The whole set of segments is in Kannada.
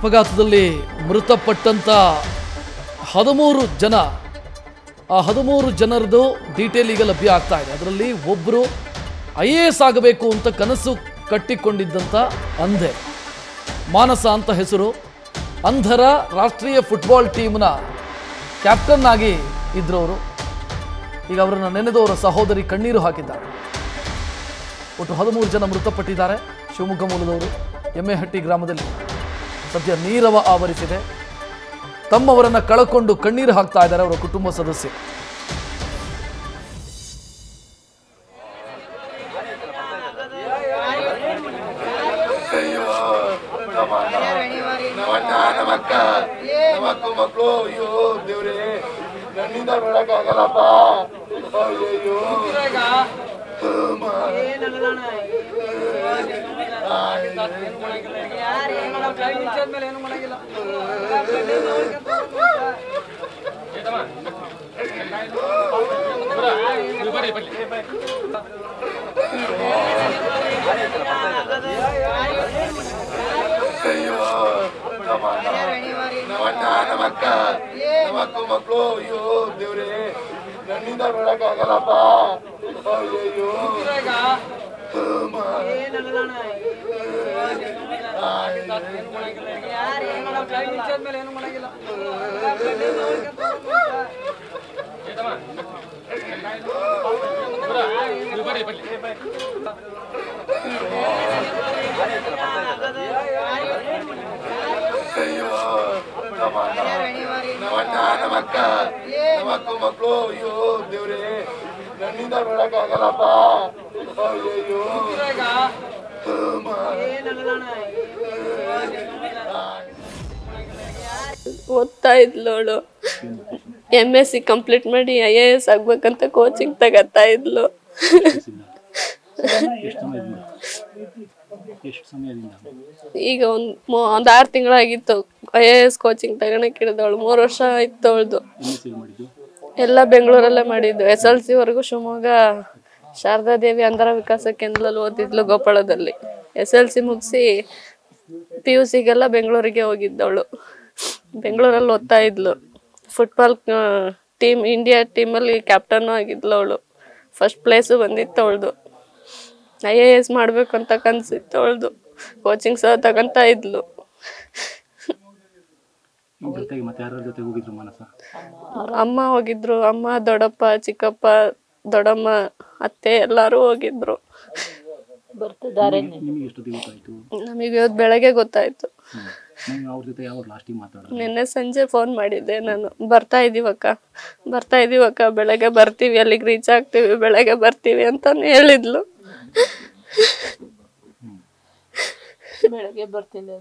ಅಪಘಾತದಲ್ಲಿ ಮೃತಪಟ್ಟಂತ 13 ಜನ, ಆ 13 ಜನರದು ಡೀಟೇಲ್ ಈಗ ಲಭ್ಯ ಆಗ್ತಾ ಇದೆ. ಅದರಲ್ಲಿ ಒಬ್ಬರು IAS ಆಗಬೇಕು ಅಂತ ಕನಸು ಕಟ್ಟಿಕೊಂಡಿದ್ದಂಥ ಅಂಧೆ, ಮಾನಸ ಅಂತ ಹೆಸರು. ಅಂಧರ ರಾಷ್ಟ್ರೀಯ ಫುಟ್ಬಾಲ್ ಟೀಮ್ನ ಕ್ಯಾಪ್ಟನ್ ಆಗಿ ಇದ್ರು ಅವರು. ಈಗ ಅವರನ್ನು ನೆನೆದು ಅವರ ಸಹೋದರಿ ಕಣ್ಣೀರು ಹಾಕಿದ್ದಾರೆ. ಒಟ್ಟು 13 ಜನ ಮೃತಪಟ್ಟಿದ್ದಾರೆ. ಶಿವಮೊಗ್ಗ ಮೂಲದವರು. ಎಮ್ಮೆಹಟ್ಟಿ ಗ್ರಾಮದಲ್ಲಿ ಸದ್ಯ ನೀರವ ಆವರಿಸಿದೆ. ತಮ್ಮವರನ್ನ ಕಳಕೊಂಡು ಕಣ್ಣೀರು ಹಾಕ್ತಾ ಇದ್ದಾರೆ ಅವರ ಕುಟುಂಬ ಸದಸ್ಯರು. ಮಕ್ಕಳು ಅಯ್ಯೋ ದೇವ್ರೆ, ನನ್ನಿಂದ ನೋಡಕ್ಕಾಗಲ್ಲಪ್ಪ. ಅಯ್ಯೋ ಮಕ್ಕಳು ಅಯ್ಯೋ ದೇವ್ರೆ, ನನ್ನಿಂದ ನೋಡಕ್ಕಾಗಲ್ಲಪ್ಪ. ಅಯ್ಯೋ ಮಕ್ಕಳು ಅಯ್ಯೋ ದೇವ್ರೆ, ನನ್ನಿಂದ ನೋಡಕ್ಕಾಗಲ್ಲಪ್ಪ. ಅಯ್ಯೋ ಓದ್ತಾ ಇದ್ಲವಳು. MSc ಕಂಪ್ಲೀಟ್ ಮಾಡಿ IAS ಆಗ್ಬೇಕಂತ ಕೋಚಿಂಗ್ ತಗತ್ತಾ ಇದ್ಲು. ಈಗ ಒಂದ್ 6 ತಿಂಗಳಾಗಿತ್ತು IAS ಕೋಚಿಂಗ್ ತಗೊಳಕ್ ಹಿಡಿದವಳು. 3 ವರ್ಷ ಆಯ್ತು ಅವಳ್ದು. ಎಲ್ಲ ಬೆಂಗಳೂರಲ್ಲೇ ಮಾಡಿದ್ದು. SLC ವರೆಗೂ ಶಿವಮೊಗ್ಗ ಶಾರದಾದೇವಿ ಅಂಧರ ವಿಕಾಸ ಕೇಂದ್ರದಲ್ಲಿ ಓದಿದ್ಲು, ಗೋಪಾಳದಲ್ಲಿ. SLC ಮುಗಿಸಿ PUCಗೆಲ್ಲ ಬೆಂಗಳೂರಿಗೆ ಹೋಗಿದ್ದವಳು. ಬೆಂಗಳೂರಲ್ಲಿ ಓದ್ತಾ ಇದ್ಲು. ಫುಟ್ಬಾಲ್ ಟೀಮ್, ಇಂಡಿಯಾ ಟೀಮಲ್ಲಿ ಕ್ಯಾಪ್ಟನ್ ಆಗಿದ್ಲು ಅವಳು. ಫಸ್ಟ್ ಪ್ಲೇಸು ಬಂದಿತ್ತು ಅವಳ್ದು. IAS ಮಾಡ್ಬೇಕು ಅಂತ ಕನ್ಸಿತ್ತು ಅವಳ್ದು. ಕೋಚಿಂಗ್ ಸಹ ತಗೊಂತ ಇದ್ಲು. ಅಮ್ಮ ಹೋಗಿದ್ರು. ಅಮ್ಮ, ದೊಡ್ಡಪ್ಪ, ಚಿಕ್ಕಪ್ಪ, ದೊಡ್ಡಮ್ಮ, ಅತ್ತೆ ಎಲ್ಲಾರು ಹೋಗಿದ್ರು. ನಮಗೆ ಇವತ್ತು ಬೆಳಗ್ಗೆ ಗೊತ್ತಾಯ್ತು. ನಿನ್ನೆ ಸಂಜೆ ಫೋನ್ ಮಾಡಿದ್ದೆ ನಾನು. ಬರ್ತಾ ಇದೀವಕ್ಕ, ಬೆಳಗ್ಗೆ ಬರ್ತೀವಿ, ಅಲ್ಲಿಗೆ ರೀಚ್ ಆಗ್ತೀವಿ, ಬೆಳಗ್ಗೆ ಬರ್ತೀವಿ ಅಂತ ಹೇಳಿದ್ಲು. ಬೆಳಗ್ಗೆ ಬರ್ತೀನಿ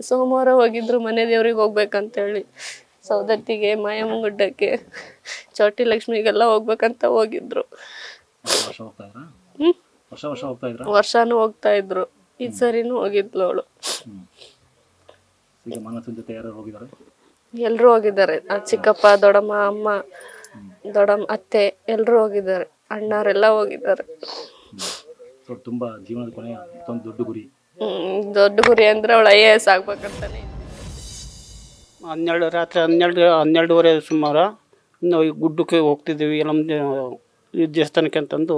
ಸೋಮವಾರ ಹೋಗಿದ್ರು ಮನೆ ದೇವ್ರಿಗೆ ಹೋಗ್ಬೇಕಂತ ಹೇಳಿ. ಸೌದತ್ತಿಗೆ, ಮಾಯಮ್ಮಗುಡ್ಡಕ್ಕೆ, ಚೌಟಿ ಲಕ್ಷ್ಮಿಗೆಲ್ಲ ಹೋಗ್ಬೇಕಂತ ಹೋಗಿದ್ರು. ವರ್ಷಾನು ಹೋಗ್ತಾ ಇದ್ರು. ಈ ಸರಿನೂ ಹೋಗಿದ್ಲು ಅವಳು. ಎಲ್ರು ಹೋಗಿದ್ದಾರೆ. ಚಿಕ್ಕಪ್ಪ, ದೊಡ್ಡಮ್ಮ, ಅಮ್ಮ, ದೊಡ್ಡಮ್ಮ, ಅತ್ತೆ ಎಲ್ರು ಹೋಗಿದ್ದಾರೆ. ಅಣ್ಣಾರೆಲ್ಲ ಹೋಗಿದ್ದಾರೆ. ದೊಡ್ಡ ಗುರಿ ಅಂದ್ರೆ ಅವಳು IAS ಆಗ್ಬೇಕಂತಾನೆ. ರಾತ್ರಿ 12:30 ಸುಮಾರು ನಾವು ಗುಡ್ಡಕ್ಕೆ ಹೋಗ್ತಿದ್ದೀವಿ, ನಮ್ಮ ಈ ದೇವಸ್ಥಾನಕ್ಕೆ ಅಂತಂದು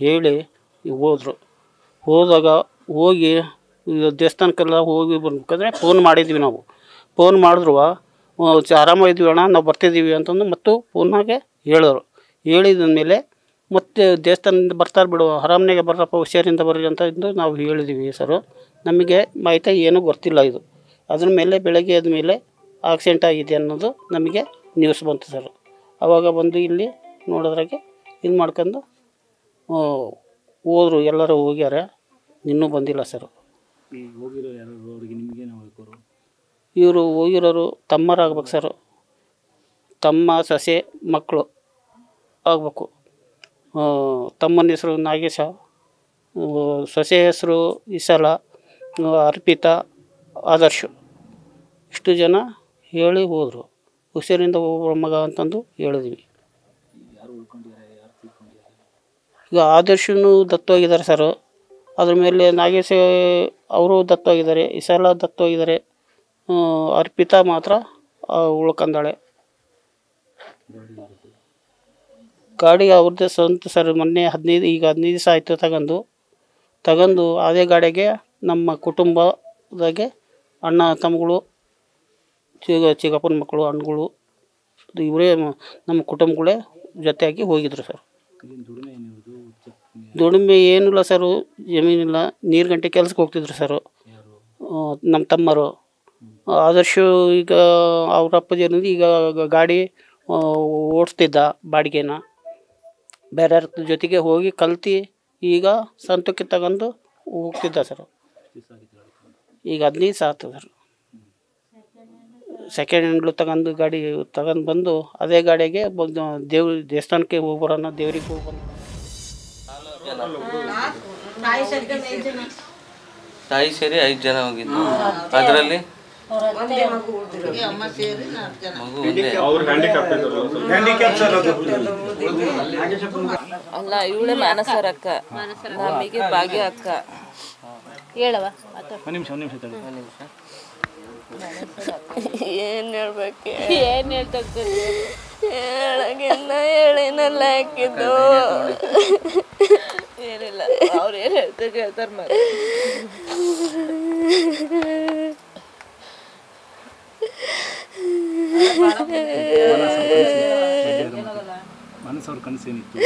ಹೇಳಿ ಹೋದಾಗ ಹೋಗಿ ದೇವಸ್ಥಾನಕ್ಕೆಲ್ಲ ಹೋಗಿ ಬರ್ಬೇಕಾದ್ರೆ ಫೋನ್ ಮಾಡಿದ್ವಿ ನಾವು. ಫೋನ್ ಮಾಡಿದ್ರು ಆರಾಮಾಗಿದ್ವಿ ಅಣ್ಣ, ನಾವು ಬರ್ತಿದ್ದೀವಿ ಅಂತಂದು ಮತ್ತು ಫೋನಾಗೆ ಹೇಳಿದ ಮೇಲೆ ಮತ್ತೆ ದೇವಸ್ಥಾನದಿಂದ ಬರ್ತಾರೆ ಬಿಡು, ಆರಾಮನೆಗೆ ಬರ್ರಪ್ಪ, ಹುಷಾರಿಂದ ಬರ್ರಿ ಅಂತ ಇದ್ದು ನಾವು ಹೇಳಿದ್ವಿ ಸರು. ನಮಗೆ ಮಾಹಿತಿ ಏನೂ ಗೊತ್ತಿಲ್ಲ ಇದು. ಅದ್ರ ಮೇಲೆ ಬೆಳಗ್ಗೆ ಆದಮೇಲೆ ಆಕ್ಸಿಡೆಂಟ್ ಆಗಿದೆ ಅನ್ನೋದು ನಮಗೆ ನ್ಯೂಸ್ ಬಂತು ಸರ್. ಆವಾಗ ಬಂದು ಇಲ್ಲಿ ನೋಡೋದ್ರಾಗೆ ಇದು ಮಾಡ್ಕೊಂಡು ಹೋದ್ರು. ಎಲ್ಲರೂ ಹೋಗ್ಯಾರ, ಇನ್ನೂ ಬಂದಿಲ್ಲ ಸರ್. ಇವರು ಹೋಗಿರೋರು ತಮ್ಮರಾಗ್ಬೇಕು ಸರ್. ತಮ್ಮ, ಸೊಸೆ, ಮಕ್ಕಳು ಆಗಬೇಕು. ತಮ್ಮನ ಹೆಸರು ನಾಗೇಶ, ಸೊಸೆ ಹೆಸರು ಇಸಲ, ಅರ್ಪಿತಾ, ಆದರ್ಶು. ಇಷ್ಟು ಜನ ಹೇಳಿ ಹೋದರು. ಹುಷಾರಿಂದ ಹೋಗೋ ಮಗ ಅಂತಂದು ಹೇಳಿದ್ವಿ. ಈಗ ಆದರ್ಶನೂ ದತ್ತವಾಗಿದ್ದಾರೆ ಸರ್. ಅದ್ರ ಮೇಲೆ ನಾಗೇಶ್ ಅವರು ದತ್ತವಾಗಿದ್ದಾರೆ, ಈ ಸಲ ದತ್ತವಾಗಿದ್ದಾರೆ. ಅರ್ಪಿತಾ ಮಾತ್ರ ಉಳ್ಕೊಂಡಾಳೆ. ಗಾಡಿ ಅವ್ರದ್ದೇ ಸ್ವಂತ ಸರ್. ಮೊನ್ನೆ 15 ದಿವಸ ಆಯಿತು ತಗೊಂಡು ಅದೇ ಗಾಡಿಗೆ ನಮ್ಮ ಕುಟುಂಬದಾಗೆ ಅಣ್ಣ ತಮ್ಮಗಳು, ಚಿಕ್ಕಪ್ಪನ ಮಕ್ಕಳು, ಹಣ್ಣುಗಳು ಇವರೇ ನಮ್ಮ ಕುಟುಂಬಗಳೇ ಜೊತೆಯಾಗಿ ಹೋಗಿದ್ರು ಸರ್. ದುಡಿಮೆ ಏನಿಲ್ಲ ಸರ್, ಜಮೀನಿಲ್ಲ. ನೀರು ಗಂಟೆ ಕೆಲ್ಸಕ್ಕೆ ಹೋಗ್ತಿದ್ರು ಸರ್ ನಮ್ಮ ತಮ್ಮರು. ಆದರ್ಶ ಈಗ ಅವ್ರ ಅಪ್ಪಾಜಿಯರಿಂದ ಈಗ ಗಾಡಿ ಓಡಿಸ್ತಿದ್ದ ಬಾಡಿಗೆನ, ಬೇರೆಯವ್ರ ಜೊತೆಗೆ ಹೋಗಿ ಕಲ್ತು ಈಗ ಸ್ವಂತಕ್ಕೆ ತಗೊಂಡು ಹೋಗ್ತಿದ್ದ ಸರ್. ಈಗ 15 ದಿವಸ ಆಗ್ತದೆ ಸರ್. ಸೆಕೆಂಡ್ ಹ್ಯಾಂಡ್ಲು ತಗೊಂಡು ಗಾಡಿ ತಗೊಂಡು ಬಂದು ಅದೇ ಗಾಡಿಗೆ ದೇವಸ್ಥಾನಕ್ಕೆ ಹೋಗ್ಬರೋಣ, ದೇವ್ರಿಗೆ ಹೋಗ್ಬರೋಣ. ತಾಯಿ ಸೇರಿ 5 ಜನ ಹೋಗಿದ್ದು. ಅದರಲ್ಲಿ ಮಗು ಅಲ್ಲ, ಇವಳೆ ಮಾನಸರ ಅಕ್ಕ, ನಮಗೆ ಭಾಗ್ಯ ಅಕ್ಕ. ಹೇಳವ ಏನ್ ಹೇಳ್ಬೇಕು, ಏನ್ ಹೇಳ್ತಕ್ಕ, ಹೇಳಗಿನ್ನ ಹೇಳಿನಲ್ಲ ಹಾಕಿದ್ದು. ಏನಿಲ್ಲ, ಅವ್ರು ಏನ್ ಹೇಳ್ತಾರ ಮಗ. ಮನಸ್ಸವ್ರ ಕನಸೇನಿತ್ತು?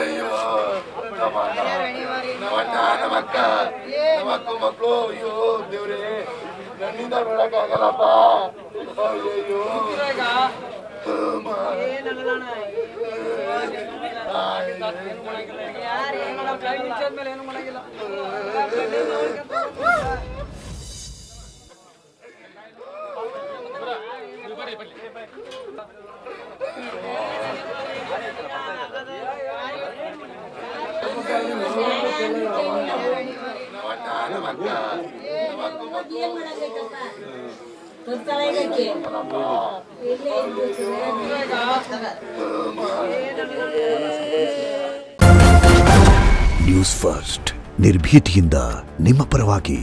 ಅಯ್ಯೋ ನಮ್ಮ ಅಣ್ಣ, ನಮ್ಮ ಅಕ್ಕ, ನಮ್ಮ ಅಕ್ಕ ಮಕ್ಕಳು. ಅಯ್ಯೋ ದೇವ್ರೇ, ನನ್ನಿಂದ ನೋಡಕ್ಕಾಗಲ್ಲಪ್ಪ. ಅಯ್ಯೋ ನ್ಯೂಸ್ ಫಸ್ಟ್, ನಿರ್ಭೀತಿಯಿಂದ ನಿಮ್ಮ ಪರವಾಗಿ.